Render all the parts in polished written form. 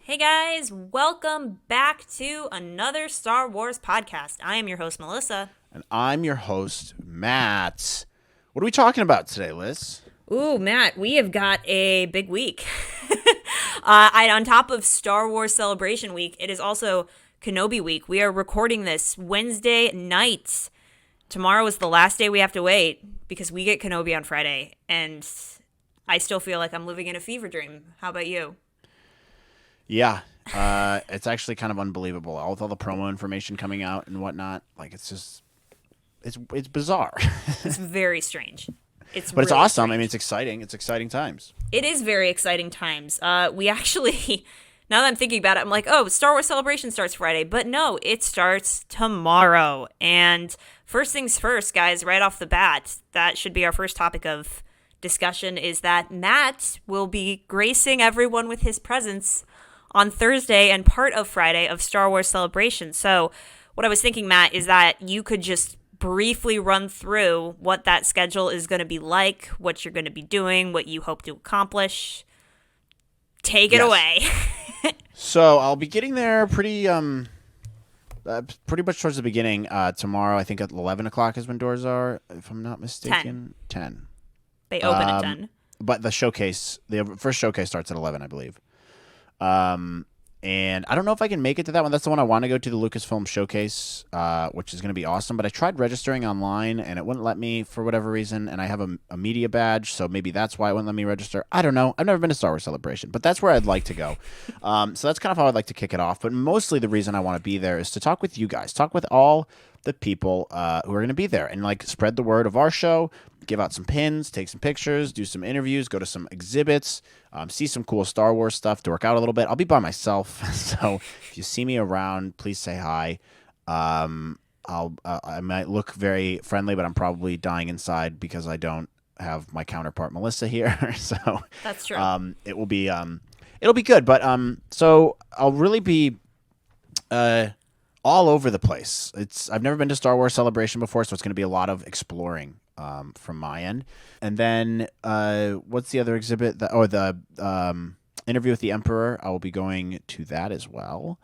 Hey guys, welcome back to another Star Wars podcast. I am your host, Melissa. And I'm your host, Matt. What are we talking about today, Liz? Ooh, Matt, we have got a big week. On top of Star Wars Celebration Week, it is also Kenobi Week. We are recording this Wednesday night. Tomorrow is the last day we have to wait because we get Kenobi on Friday, and I still feel like I'm living in a fever dream. How about you? Yeah, it's actually kind of unbelievable. All with all the promo information coming out and whatnot, like it's bizarre, It's very strange. It's but it's really awesome. I strange. mean, it's exciting. It's exciting times. It is very exciting times. We actually, now that I'm thinking about it, I'm like, oh, Star Wars Celebration starts Friday. But no, it starts tomorrow. And first things first, guys, right off the bat, that should be our first topic of discussion is that Matt will be gracing everyone with his presence on Thursday and part of Friday of Star Wars Celebration. So what I was thinking, Matt, is that you could just briefly run through what that schedule is going to be like, what you're going to be doing, what you hope to accomplish. Take it Yes. away. So I'll be getting there pretty much towards the beginning. Tomorrow, I think at 11 o'clock is when doors are, if I'm not mistaken. 10. They open at 10. But the first showcase starts at 11, I believe. And I don't know if I can make it to that one. That's the one I want to go to, the Lucasfilm Showcase, which is going to be awesome. But I tried registering online, and it wouldn't let me for whatever reason. And I have a media badge, so maybe that's why it wouldn't let me register. I don't know. I've never been to Star Wars Celebration, but that's where I'd like to go. So that's kind of how I'd like to kick it off. But mostly the reason I want to be there is to talk with you guys, talk with all the people who are going to be there, and like spread the word of our show, give out some pins, take some pictures, do some interviews, go to some exhibits, see some cool Star Wars stuff, to work out a little bit. I'll be by myself, so if you see me around, please say hi. I might look very friendly, but I'm probably dying inside because I don't have my counterpart Melissa here. So That's true. it'll be good. But so I'll really be all over the place. I've never been to Star Wars Celebration before, so it's going to be a lot of exploring from my end. And then what's the other exhibit? The interview with the Emperor. I will be going to that as well,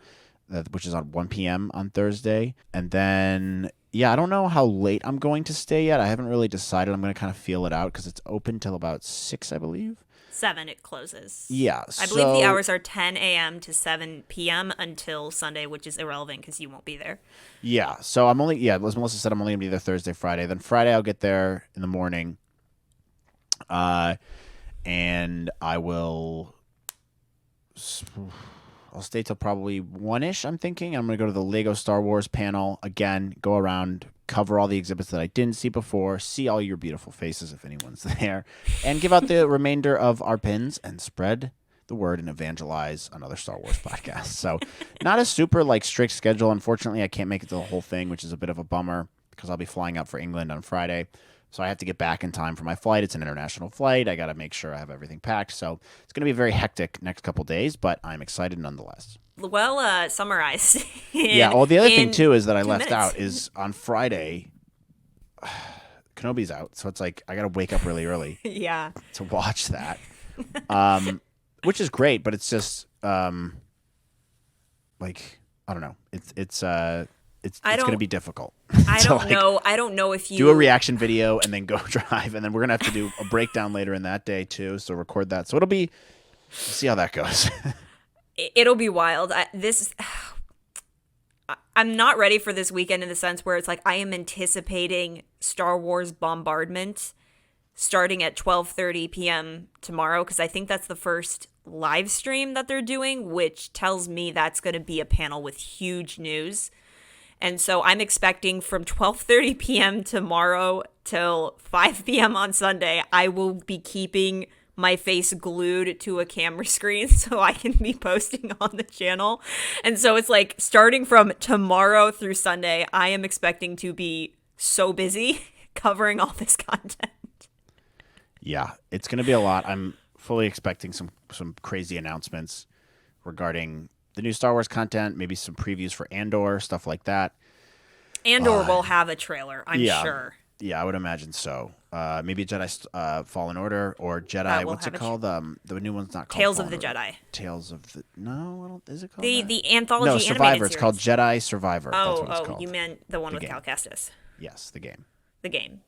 which is on 1 p.m. on Thursday. And then, yeah, I don't know how late I'm going to stay yet. I haven't really decided. I'm going to kind of feel it out because it's open till about 6, I believe. 7 it closes. Yeah. I believe the hours are 10 a.m. to 7 p.m. until Sunday, which is irrelevant because you won't be there. Yeah, so as Melissa said, I'm only going to be there Thursday, Friday. Then Friday I'll get there in the morning. And I'll stay till probably 1-ish, I'm thinking. I'm going to go to the Lego Star Wars panel again, go around, cover all the exhibits that I didn't see before, see all your beautiful faces if anyone's there, and give out the remainder of our pins and spread the word and evangelize another Star Wars podcast. So not a super strict schedule. Unfortunately, I can't make it to the whole thing, which is a bit of a bummer because I'll be flying out for England on Friday. So I have to get back in time for my flight. It's an international flight. I got to make sure I have everything packed. So it's going to be very hectic next couple days, but I'm excited nonetheless. Well, summarized. Yeah. Well, the other thing too is that I 2 left minutes. out is on Friday, Kenobi's out. So it's like I got to wake up really early Yeah. to watch that. Which is great, but it's just I don't know. It's going to be difficult. I don't know. I don't know if you do a reaction video and then go drive, and then we're gonna have to do a breakdown later in that day too. So record that. So we'll see how that goes. It'll be wild. I'm not ready for this weekend in the sense where it's like I am anticipating Star Wars bombardment starting at 12:30 p.m. tomorrow because I think that's the first live stream that they're doing, which tells me that's going to be a panel with huge news. And so I'm expecting from 12:30 p.m. tomorrow till 5 p.m. on Sunday, I will be keeping my face glued to a camera screen so I can be posting on the channel. And so it's like starting from tomorrow through Sunday, I am expecting to be so busy covering all this content. Yeah, it's going to be a lot. I'm fully expecting some crazy announcements regarding the new Star Wars content, maybe some previews for Andor, stuff like that. Andor will have a trailer, I'm sure. Yeah, I would imagine so. Maybe Jedi Fallen Order or Jedi. That will What's it have a called? The new one's not called Tales of Fallen the Order. Jedi. Tales of the No, I don't, is it called The that? the anthology No, Survivor. animated It's called series. Jedi Survivor. That's what it's Oh, called. you meant the one The with game. Cal Kestis. Yes, the game. The game.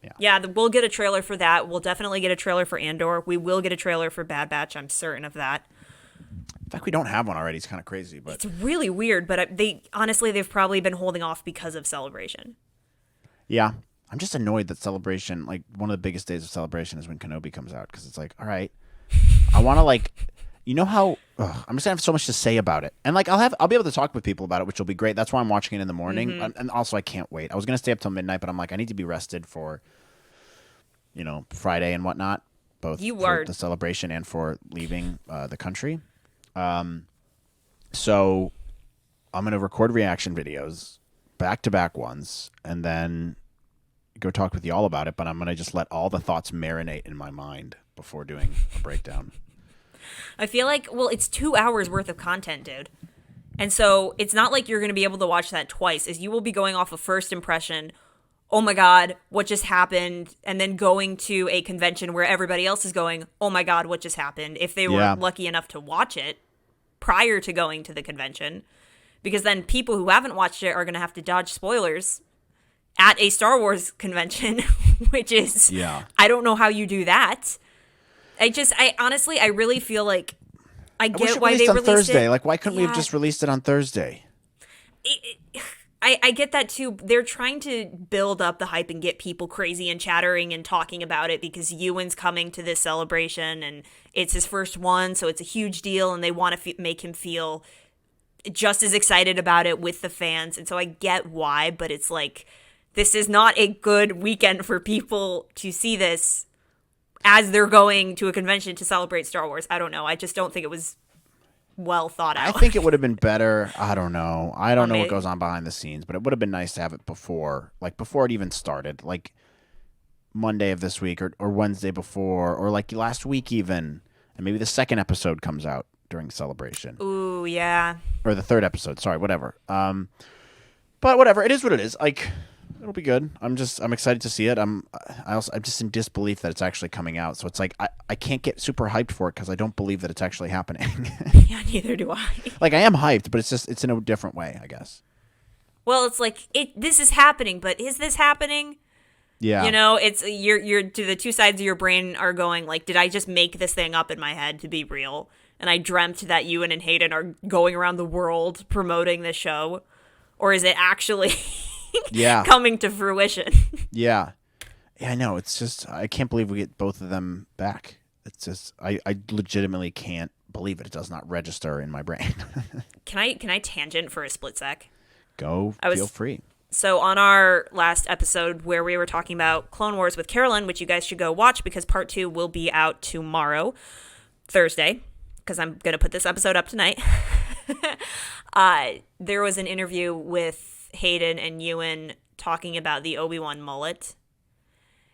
Yeah. Yeah, we'll get a trailer for that. We'll definitely get a trailer for Andor. We will get a trailer for Bad Batch. I'm certain of that. In fact, we don't have one already. It's kind of crazy, but It's really weird, but they've probably been holding off because of Celebration. yeah. I'm just annoyed that Celebration, like one of the biggest days of Celebration, is when Kenobi comes out because it's like, all right, I want to you know how I'm just gonna have so much to say about it, and I'll be able to talk with people about it, which will be great. That's why I'm watching it in the morning, and also I can't wait. I was gonna stay up till midnight, but I'm like, I need to be rested for, Friday and whatnot, both for the celebration and for leaving the country. So I'm gonna record reaction videos, back-to-back ones, and then go talk with you all about it. But I'm gonna just let all the thoughts marinate in my mind before doing a breakdown. I feel like, well, it's 2 hours worth of content, dude. And so it's not like you're going to be able to watch that twice, as you will be going off of first impression, oh my God, what just happened? And then going to a convention where everybody else is going, oh my God, what just happened? If they were lucky enough to watch it prior to going to the convention. Because then people who haven't watched it are going to have to dodge spoilers at a Star Wars convention, which is, I don't know how you do that. I honestly, I really feel like I get why they released Thursday. it. Like, why couldn't we have just released it on Thursday? I get that too. They're trying to build up the hype and get people crazy and chattering and talking about it because Ewan's coming to this celebration and it's his first one, so it's a huge deal, and they want to make him feel just as excited about it with the fans. And so I get why, but it's like, this is not a good weekend for people to see this as they're going to a convention to celebrate Star Wars. I don't know. I just don't think it was well thought out. I think it would have been better. I don't know. I don't know what goes on behind the scenes, but it would have been nice to have it before it even started, like Monday of this week or Wednesday before, or like last week even, and maybe the second episode comes out during Celebration. Ooh, yeah. Or the third episode. Sorry, whatever. But whatever. It is what it is. Like, it'll be good. I'm excited to see it. I'm just in disbelief that it's actually coming out. So it's like I can't get super hyped for it because I don't believe that it's actually happening. Yeah, neither do I. Like, I am hyped, but it's in a different way, I guess. Well, it's like this is happening, but is this happening? Yeah. It's you're to the two sides of your brain are going like, did I just make this thing up in my head to be real? And I dreamt that Ewan and Hayden are going around the world promoting this show, or is it actually coming to fruition? Yeah, I know. It's just, I can't believe we get both of them back. It's just, I legitimately can't believe it. It does not register in my brain. Can I tangent for a split sec? Feel free. So on our last episode where we were talking about Clone Wars with Carolyn, which you guys should go watch because part 2 will be out tomorrow, Thursday, because I'm going to put this episode up tonight. There was an interview with Hayden and Ewan talking about the Obi-Wan mullet.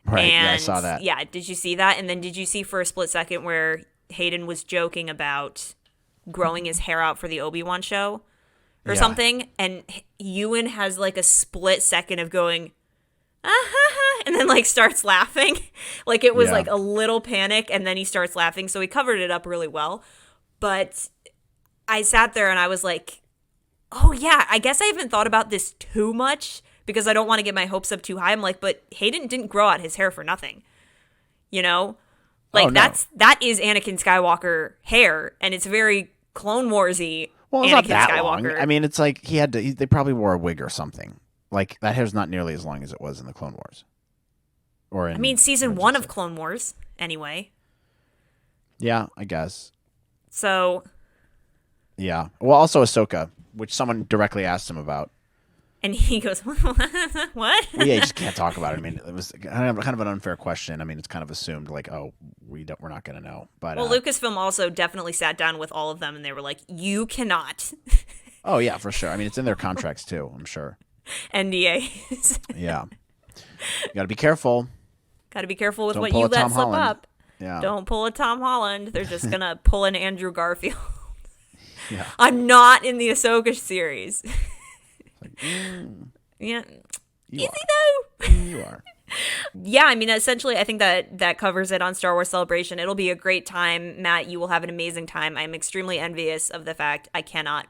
Right, and, yeah, I saw that. Yeah, did you see that? And then did you see for a split second where Hayden was joking about growing his hair out for the Obi-Wan show or something? And Ewan has like a split second of going, and then like starts laughing. Like it was like a little panic, and then he starts laughing. So he covered it up really well. But I sat there and I was like, oh yeah, I guess I haven't thought about this too much because I don't want to get my hopes up too high. I'm like, but Hayden didn't grow out his hair for nothing. Like that is Anakin Skywalker hair, and it's very Clone Warsy. Well, it's Anakin not that Skywalker. long. I mean, it's like they probably wore a wig or something. Like, that hair's not nearly as long as it was in the Clone Wars. Season 1 of Clone Wars, anyway. Yeah, I guess. So. Yeah. Well, also Ahsoka, which someone directly asked him about. And he goes, what? Well, yeah, you just can't talk about it. I mean, it was kind of an unfair question. I mean, it's kind of assumed, like, oh, we're not going to know. But well, Lucasfilm also definitely sat down with all of them, and they were like, you cannot. Oh, yeah, for sure. I mean, it's in their contracts, too, I'm sure. NDAs. Yeah. You got to be careful. Got to be careful with Don't what pull you a let Tom slip Holland. up. Yeah. Don't pull a Tom Holland. They're just going to pull an Andrew Garfield. Yeah. I'm not in the Ahsoka series. Like, Yeah. You Is he though? You are. Yeah, I mean, essentially, I think that covers it on Star Wars Celebration. It'll be a great time. Matt, you will have an amazing time. I'm extremely envious of the fact I cannot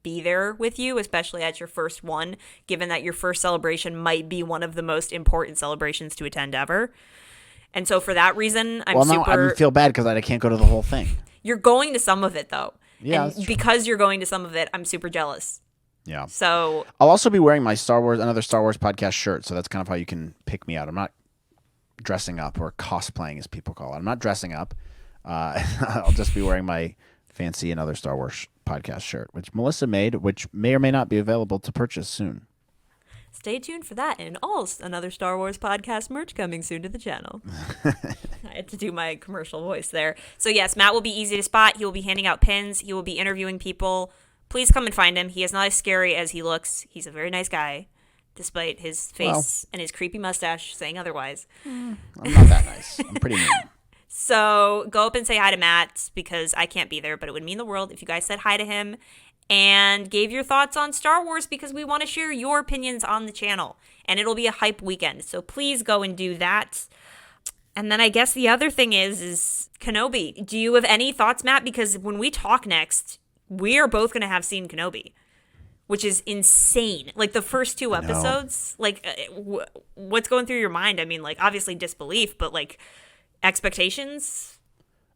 be there with you, especially at your first one, given that your first celebration might be one of the most important celebrations to attend ever. And so for that reason, I'm Well, no, I feel bad because I can't go to the whole thing. You're going to some of it, though. Yeah, and because you're going to some of it, I'm super jealous. Yeah. So I'll also be wearing my another Star Wars podcast shirt, so that's kind of how you can pick me out. I'm not dressing up or cosplaying, as people call it. I'm not dressing up. I'll just be wearing my fancy Another Star Wars podcast shirt, which Melissa made, which may or may not be available to purchase soon. Stay tuned for that and all Another Star Wars podcast merch coming soon to the channel. I had to do my commercial voice there. So yes, Matt will be easy to spot. He will be handing out pins. He will be interviewing people. Please come and find him. He is not as scary as he looks. He's a very nice guy, despite his face and his creepy mustache saying otherwise. I'm not that nice. I'm pretty mean. So go up and say hi to Matt because I can't be there, but it would mean the world if you guys said hi to him and gave your thoughts on Star Wars because we want to share your opinions on the channel. And it'll be a hype weekend. So please go and do that. And then I guess the other thing is Kenobi. Do you have any thoughts, Matt? Because when we talk next, we are both going to have seen Kenobi, which is insane. Like the first two episodes, like what's going through your mind? I mean, like obviously disbelief, but like expectations?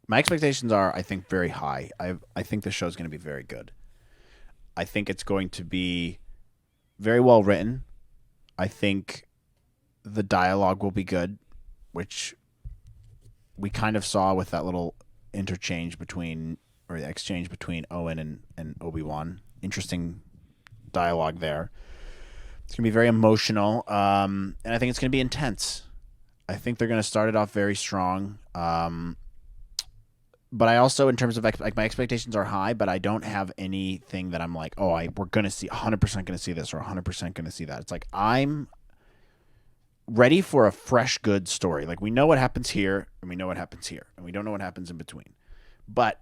My expectations are, I think, very high. I think the show's going to be very good. I think it's going to be very well written. I think the dialogue will be good, which we kind of saw with that little exchange between Owen and Obi-Wan. Interesting dialogue there. It's going to be very emotional, and I think it's going to be intense. I think they're going to start it off very strong. But I also, in terms of my expectations are high, but I don't have anything that I'm like, we're going to see 100% going to see this or 100% going to see that. It's like I'm ready for a fresh, good story. Like we know what happens here and we know what happens here and we don't know what happens in between. But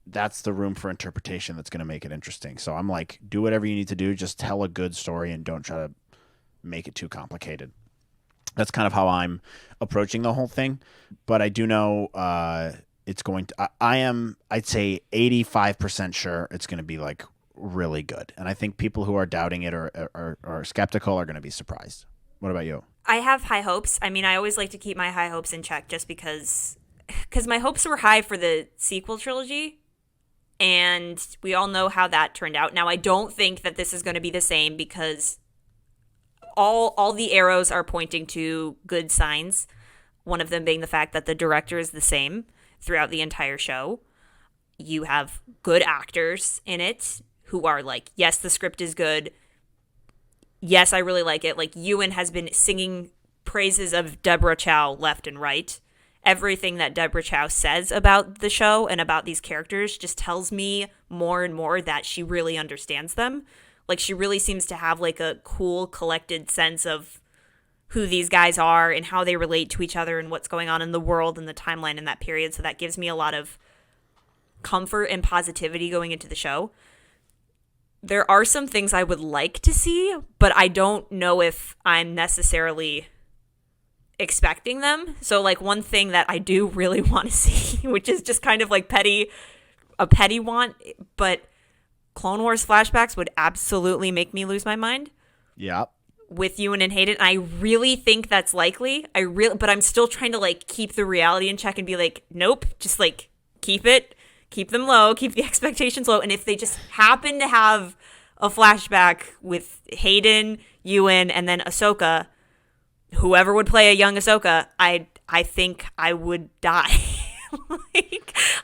that's the room for interpretation that's going to make it interesting. So I'm like, do whatever you need to do. Just tell a good story and don't try to make it too complicated. That's kind of how I'm approaching the whole thing. But I do know it's going to – I'd say 85% sure it's going to be like really good. And I think people who are doubting it or skeptical are going to be surprised. What about you? I have high hopes. I mean, I always like to keep my high hopes in check just because my hopes were high for the sequel trilogy. And we all know how that turned out. Now, I don't think that this is going to be the same because all the arrows are pointing to good signs. One of them being the fact that the director is the same throughout the entire show. You have good actors in it who are like, yes, the script is good. Yes, I really like it. Like, Ewan has been singing praises of Deborah Chow left and right. Everything that Deborah Chow says about the show and about these characters just tells me more and more that she really understands them. Like, she really seems to have, like, a cool, collected sense of who these guys are and how they relate to each other and what's going on in the world and the timeline in that period. So that gives me a lot of comfort and positivity going into the show. There are some things I would like to see, but I don't know if I'm necessarily expecting them. So like one thing that I do really want to see, which is just kind of like a petty want, but Clone Wars flashbacks would absolutely make me lose my mind. Yeah. With Ewan and Hayden. I really think that's likely. But I'm still trying to like keep the reality in check and be like, nope, just like keep them low, keep the expectations low. And if they just happen to have a flashback with Hayden, Ewan, and then Ahsoka, whoever would play a young Ahsoka, I think I would die.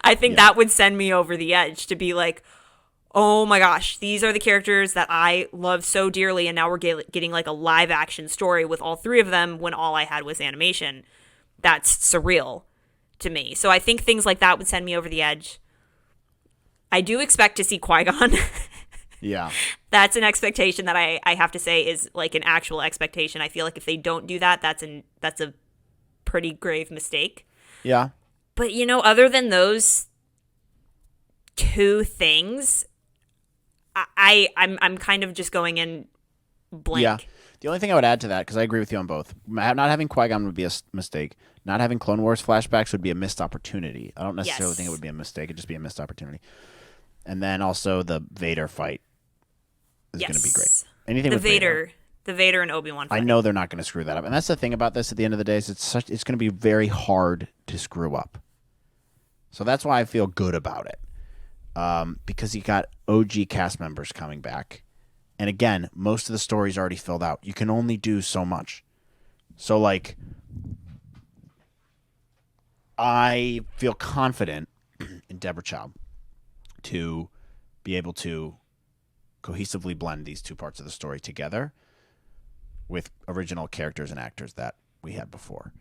I think that would send me over the edge to be like, oh my gosh, these are the characters that I love so dearly, and now we're getting like a live action story with all three of them when all I had was animation. That's surreal to me. So I think things like that would send me over the edge. I do expect to see Qui-Gon. Yeah. That's an expectation that I have to say is like an actual expectation. I feel like if they don't do that, that's a pretty grave mistake. Yeah. But other than those two things, I'm kind of just going in blank. Yeah. The only thing I would add to that, because I agree with you on both, not having Qui-Gon would be a mistake. Not having Clone Wars flashbacks would be a missed opportunity. I don't necessarily think it would be a mistake. It'd just be a missed opportunity. And then also the Vader fight is going to be great. Anything with Vader. The Vader and Obi-Wan fight. I know they're not going to screw that up. And that's the thing about this at the end of the day is it's going to be very hard to screw up. So that's why I feel good about it. Because you got OG cast members coming back. And again, most of the story's already filled out. You can only do so much. So, like, I feel confident in Deborah Chow to be able to cohesively blend these two parts of the story together with original characters and actors that we had before.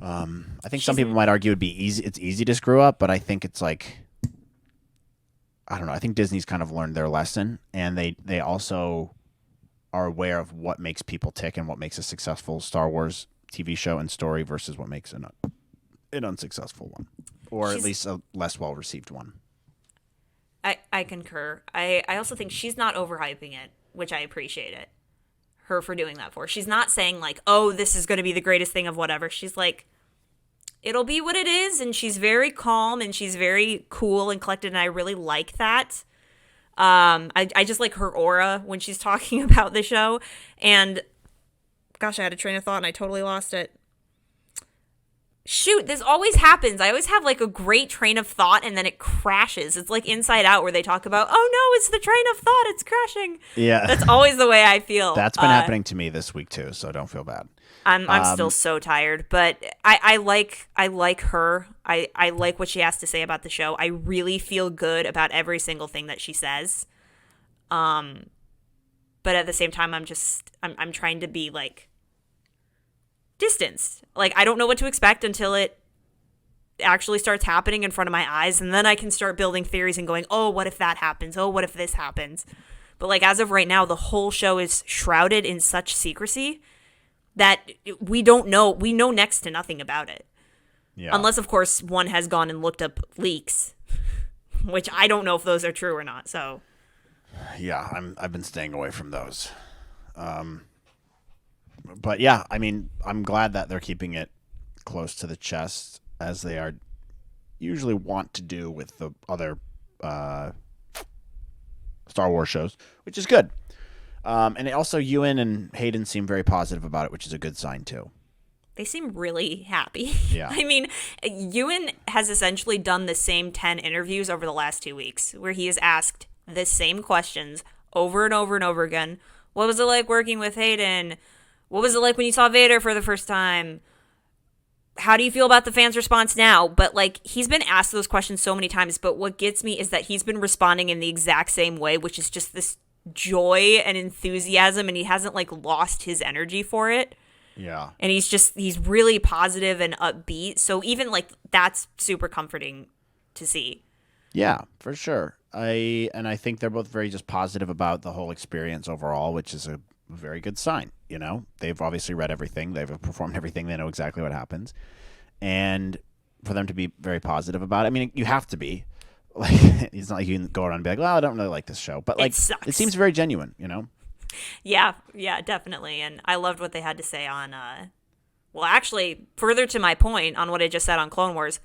I think some people might argue it'd be easy. It's easy to screw up, but I think it's like, I don't know. I think Disney's kind of learned their lesson, and they also are aware of what makes people tick and what makes a successful Star Wars TV show and story versus what makes an unsuccessful one, or at least a less well-received one. I concur. I also think she's not overhyping it, which I appreciate it. Her for doing that for. She's not saying like, oh, this is going to be the greatest thing of whatever. She's like, it'll be what it is, and she's very calm and she's very cool and collected, and I really like that. I just like her aura when she's talking about the show. And gosh, I had a train of thought and I totally lost it. Shoot, this always happens. I always have like a great train of thought and then it crashes. It's like Inside Out where they talk about, oh no, it's the train of thought, it's crashing. Yeah. That's always the way I feel. That's been happening to me this week too, so don't feel bad. I'm still so tired, but I like her. I like what she has to say about the show. I really feel good about every single thing that she says. But at the same time, I'm trying to be like distanced. Like, I don't know what to expect until it actually starts happening in front of my eyes, and then I can start building theories and going, oh, what if that happens? Oh, what if this happens? But like, as of right now, the whole show is shrouded in such secrecy that we don't know. We know next to nothing about it. Yeah. Unless, of course, one has gone and looked up leaks, which I don't know if those are true or not. So, yeah, I've been staying away from those. But yeah, I mean, I'm glad that they're keeping it close to the chest, as they are usually want to do with the other Star Wars shows, which is good. And also, Ewan and Hayden seem very positive about it, which is a good sign too. They seem really happy. Yeah. I mean, Ewan has essentially done the same 10 interviews over the last 2 weeks, where he has asked the same questions over and over and over again. What was it like working with Hayden? What was it like when you saw Vader for the first time? How do you feel about the fans' response now? But like, he's been asked those questions so many times, but what gets me is that he's been responding in the exact same way, which is just this joy and enthusiasm, and he hasn't like lost his energy for it. Yeah. And he's really positive and upbeat. So even like, that's super comforting to see. Yeah, for sure. I think they're both very just positive about the whole experience overall, which is a very good sign. You know, they've obviously read everything, they've performed everything, they know exactly what happens, and for them to be very positive about it, I mean, you have to be. Like, it's not like you can go around and be like, well, I don't really like this show, but like, it seems very genuine, you know. Yeah, definitely. And I loved what they had to say on well, actually, further to my point on what I just said on Clone Wars,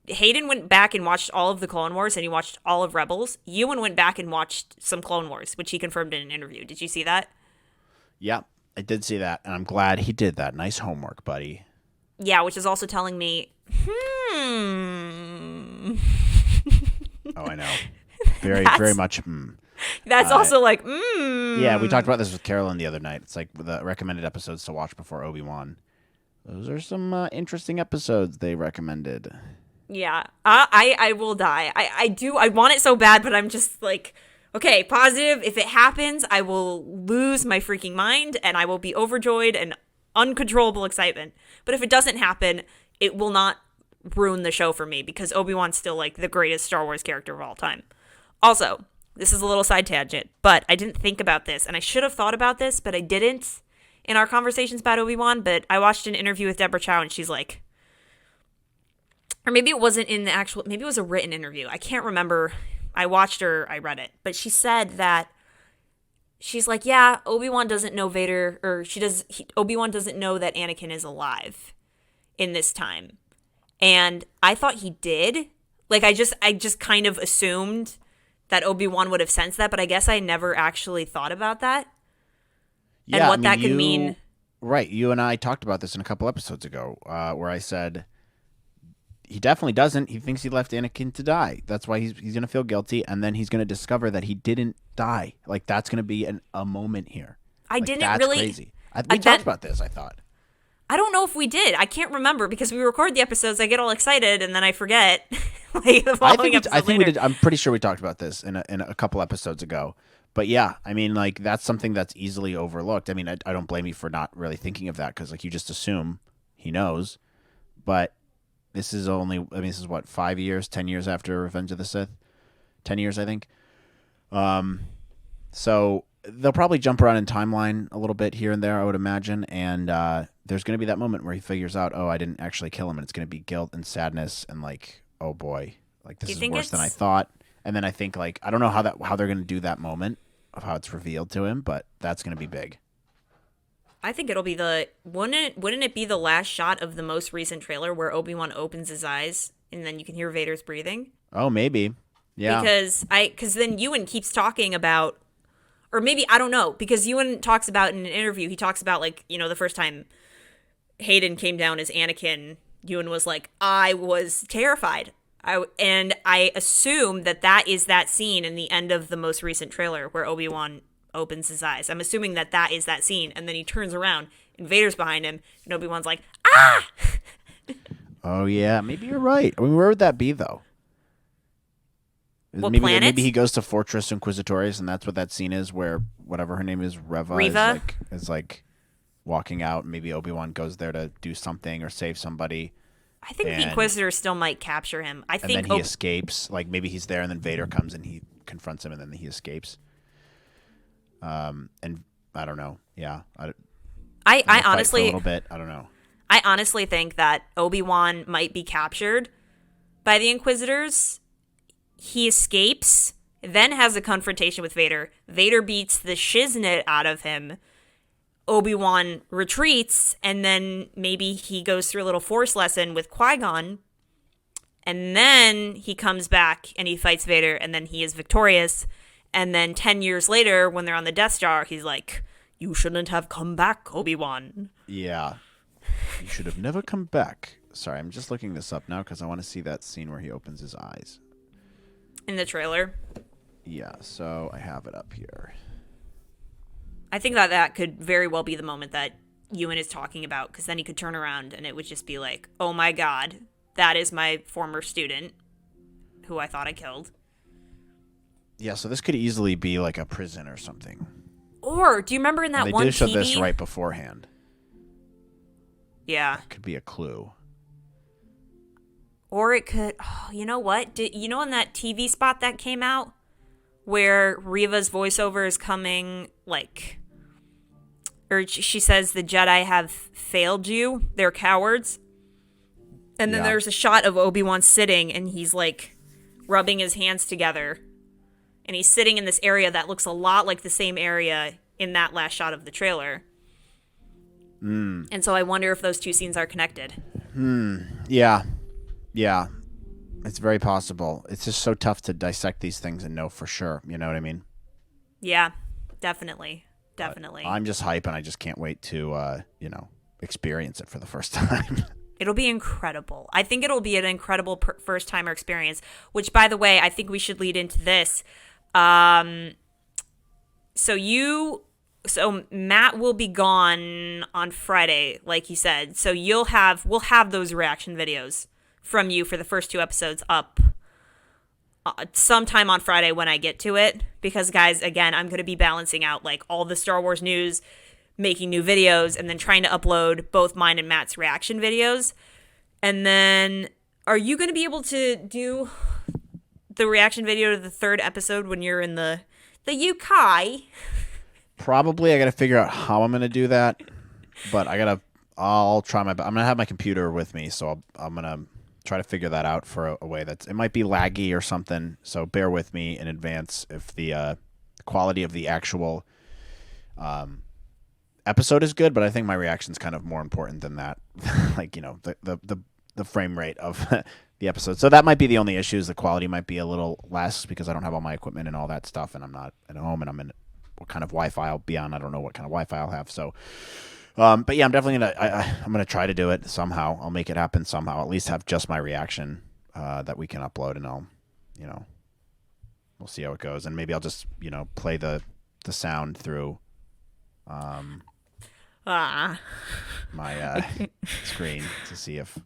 Hayden went back and watched all of the Clone Wars, and he watched all of Rebels. Ewan went back and watched some Clone Wars, which he confirmed in an interview. Did you see that? Yeah, I did see that, and I'm glad he did that. Nice homework, buddy. Yeah, which is also telling me, Oh, I know. Very much, That's also like, Yeah, we talked about this with Carolyn the other night. It's like the recommended episodes to watch before Obi-Wan. Those are some interesting episodes they recommended. Yeah, I will die. I want it so bad, but I'm just like, okay, positive. If it happens, I will lose my freaking mind, and I will be overjoyed and uncontrollable excitement. But if it doesn't happen, it will not ruin the show for me, because Obi-Wan's still like the greatest Star Wars character of all time. Also, this is a little side tangent, but I didn't think about this, and I should have thought about this, but I didn't in our conversations about Obi-Wan. But I watched an interview with Deborah Chow, and she's like, or maybe it wasn't in the actual, maybe it was a written interview. I can't remember. I watched or I read it, but she said that she's like, yeah, Obi-Wan doesn't know Vader, or Obi-Wan doesn't know that Anakin is alive in this time. And I thought he did. Like, I just kind of assumed that Obi-Wan would have sensed that, but I guess I never actually thought about that. And Yeah, I what mean, that could mean. right, you and I talked about this in a couple episodes ago, where I said he definitely doesn't. He thinks he left Anakin to die. That's why he's going to feel guilty, and then he's going to discover that he didn't die. Like, that's going to be a moment here. I Like, didn't that's really. crazy. We talked about this, I thought. I don't know if we did. I can't remember because we record the episodes. I get all excited and then I forget. Like the following episode I think later. we did. I'm pretty sure we talked about this in a couple episodes ago. But yeah, I mean, like, that's something that's easily overlooked. I mean, I don't blame you for not really thinking of that because, like, you just assume he knows. But this is this is what, 5 years, 10 years after Revenge of the Sith? 10 years, I think. So they'll probably jump around in timeline a little bit here and there, I would imagine. And there's going to be that moment where he figures out, oh, I didn't actually kill him. And it's going to be guilt and sadness and, like, oh, boy, like, this is worse than I thought. And then I think, like, I don't know how they're going to do that moment of how it's revealed to him, but that's going to be big. I think it'll be wouldn't it be the last shot of the most recent trailer where Obi-Wan opens his eyes and then you can hear Vader's breathing? Oh, maybe. Yeah. Because then Ewan keeps talking about, or maybe, I don't know, because Ewan talks about in an interview, he talks about, like, you know, the first time Hayden came down as Anakin, Ewan was like, I was terrified. And I assume that is that scene in the end of the most recent trailer where Obi-Wan opens his eyes. I'm assuming that is that scene, and then he turns around and Vader's behind him, and Obi-Wan's like, ah! Oh, yeah, maybe you're right. I mean, where would that be, though? What maybe planet? Maybe he goes to Fortress Inquisitorius, and that's what that scene is, where whatever her name is, Reva? Is like walking out. Maybe Obi-Wan goes there to do something or save somebody. I think the Inquisitor still might capture him. And then he escapes. Like, maybe he's there, and then Vader comes and he confronts him, and then he escapes. And I don't know. Yeah, I honestly, a little bit. I don't know. I honestly think that Obi-Wan might be captured by the Inquisitors. He escapes, then has a confrontation with Vader. Vader beats the shiznit out of him. Obi-Wan retreats, and then maybe he goes through a little Force lesson with Qui-Gon, and then he comes back and he fights Vader, and then he is victorious. And then 10 years later, when they're on the Death Star, he's like, you shouldn't have come back, Obi-Wan. Yeah. You should have never come back. Sorry, I'm just looking this up now because I want to see that scene where he opens his eyes. In the trailer? Yeah, so I have it up here. I think that could very well be the moment that Ewan is talking about, because then he could turn around and it would just be like, oh my god, that is my former student who I thought I killed. Yeah, so this could easily be like a prison or something. Or, do you remember in that they one did show TV? this right beforehand. Yeah. That could be a clue. Or it could, oh, you know what? You know in that TV spot that came out where Reva's voiceover is coming, like, or she says the Jedi have failed you, they're cowards. And then there's a shot of Obi-Wan sitting and he's like rubbing his hands together. And he's sitting in this area that looks a lot like the same area in that last shot of the trailer. And so I wonder if those two scenes are connected. Yeah. Yeah. It's very possible. It's just so tough to dissect these things and know for sure. You know what I mean? Yeah, definitely. Definitely. I'm just hype, and I just can't wait to, experience it for the first time. It'll be incredible. I think it'll be an incredible first-timer experience, which, by the way, I think we should lead into this. So Matt will be gone on Friday, like he said. So we'll have those reaction videos from you for the first two episodes up sometime on Friday when I get to it. Because, guys, again, I'm going to be balancing out like all the Star Wars news, making new videos, and then trying to upload both mine and Matt's reaction videos. And then, are you going to be able to do the reaction video to the third episode when you're in the UK? Probably. I got to figure out how I'm going to do that. But I'll try my best. I'm going to have my computer with me, so I'm going to try to figure that out for a way it might be laggy or something. So bear with me in advance if the quality of the actual episode is good, but I think my reaction's kind of more important than that. Like, the frame rate of the episode. So that might be the only issue, is the quality might be a little less because I don't have all my equipment and all that stuff, and I'm not at home, and I'm in what kind of Wi-Fi I'll be on. I don't know what kind of Wi-Fi I'll have. So, but yeah, I'm definitely I'm gonna try to do it somehow. I'll make it happen somehow. At least have just my reaction that we can upload, and I'll, we'll see how it goes, and maybe I'll just play the sound through my screen to see if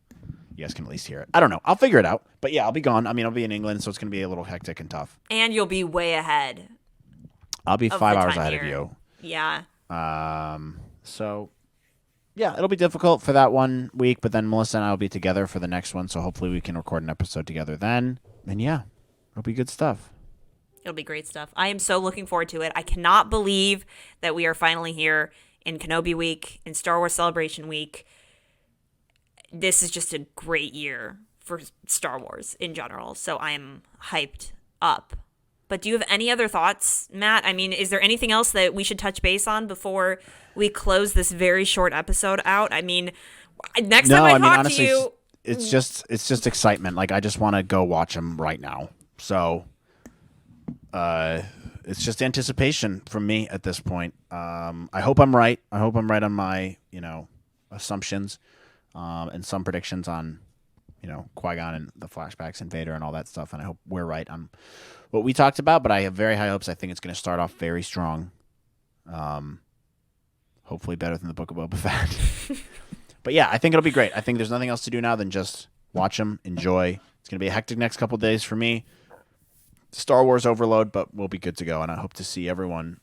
you guys can at least hear it. I don't know. I'll figure it out. But yeah, I'll be gone. I mean, I'll be in England, so it's going to be a little hectic and tough. And you'll be way ahead. I'll be 5 hours ahead of you. Yeah. So, yeah, it'll be difficult for that 1 week, but then Melissa and I will be together for the next one, so hopefully we can record an episode together then. And yeah, it'll be good stuff. It'll be great stuff. I am so looking forward to it. I cannot believe that we are finally here in Kenobi week, in Star Wars Celebration week. This is just a great year for Star Wars in general, so I am hyped up. But do you have any other thoughts, Matt? I mean, is there anything else that we should touch base on before we close this very short episode out? I mean, next time I talk honestly, to you... It's just excitement. Like, I just want to go watch them right now. So, it's just anticipation from me at this point. I hope I'm right. I hope I'm right on my, assumptions. And some predictions on, Qui-Gon and the flashbacks and Vader and all that stuff. And I hope we're right on what we talked about, but I have very high hopes. I think it's going to start off very strong. Hopefully better than the Book of Boba Fett. But yeah, I think it'll be great. I think there's nothing else to do now than just watch them, enjoy. It's going to be a hectic next couple days for me. Star Wars overload, but we'll be good to go. And I hope to see everyone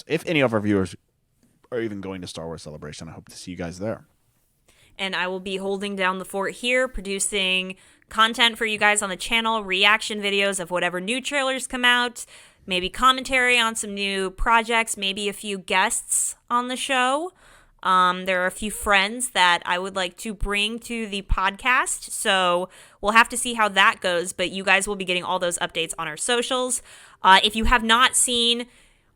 if any of our viewers are even going to Star Wars Celebration, I hope to see you guys there. And I will be holding down the fort here, producing content for you guys on the channel, reaction videos of whatever new trailers come out, maybe commentary on some new projects, maybe a few guests on the show. There are a few friends that I would like to bring to the podcast, so we'll have to see how that goes, but you guys will be getting all those updates on our socials. If you have not seen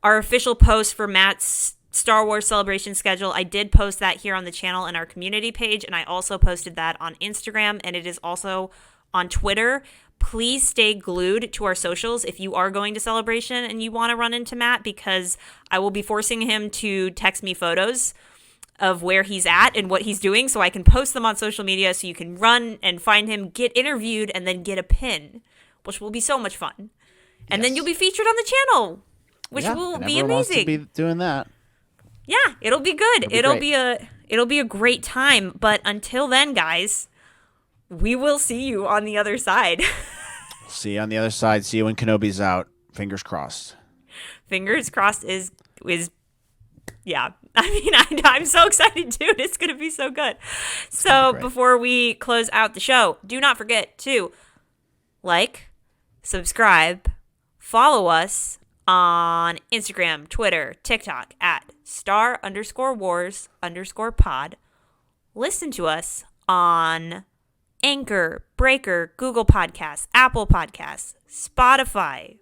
our official post for Matt's Star Wars Celebration schedule, I did post that here on the channel in our community page, and I also posted that on Instagram, and it is also on Twitter. Please stay glued to our socials if you are going to Celebration and you want to run into Matt, because I will be forcing him to text me photos of where he's at and what he's doing so I can post them on social media so you can run and find him, get interviewed, and then get a pin, which will be so much fun. And then you'll be featured on the channel, which will be amazing. Wants to be doing that. Yeah, it'll be good. It'll be a great time. But until then, guys, we will see you on the other side. See you on the other side. See you when Kenobi's out. Fingers crossed. Fingers crossed is yeah. I mean, I'm so excited, dude. It's going to be so good. So before we close out the show, do not forget to like, subscribe, follow us on Instagram, Twitter, TikTok at @star_wars_pod. Listen to us on Anchor, Breaker, Google Podcasts, Apple Podcasts, Spotify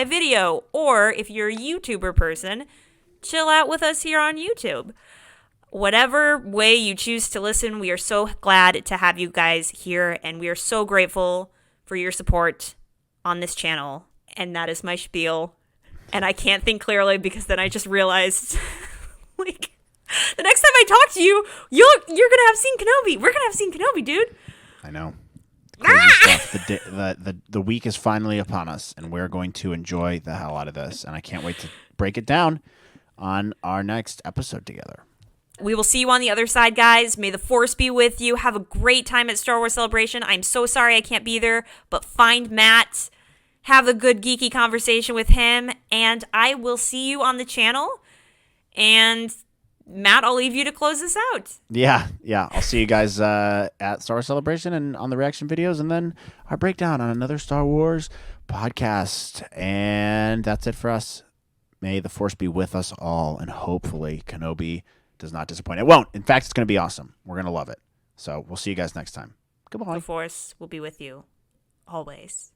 Video, or if you're a YouTuber person, chill out with us here on YouTube. Whatever way you choose to listen, we are so glad to have you guys here, and we are so grateful for your support on this channel. And that is my spiel. And I can't think clearly because then I just realized, like, the next time I talk to you, you're gonna have seen Kenobi. We're gonna have seen Kenobi, dude. I know. Crazy stuff. The week is finally upon us, and we're going to enjoy the hell out of this. And I can't wait to break it down on our next episode together. We will see you on the other side, guys. May the Force be with you. Have a great time at Star Wars Celebration. I'm so sorry I can't be there, but find Matt. Have a good geeky conversation with him, and I will see you on the channel. And Matt, I'll leave you to close this out. Yeah. I'll see you guys at Star Wars Celebration and on the reaction videos, and then our breakdown on another Star Wars podcast. And that's it for us. May the Force be with us all, and hopefully Kenobi does not disappoint. It won't. In fact, it's going to be awesome. We're going to love it. So we'll see you guys next time. Goodbye. The Force will be with you always.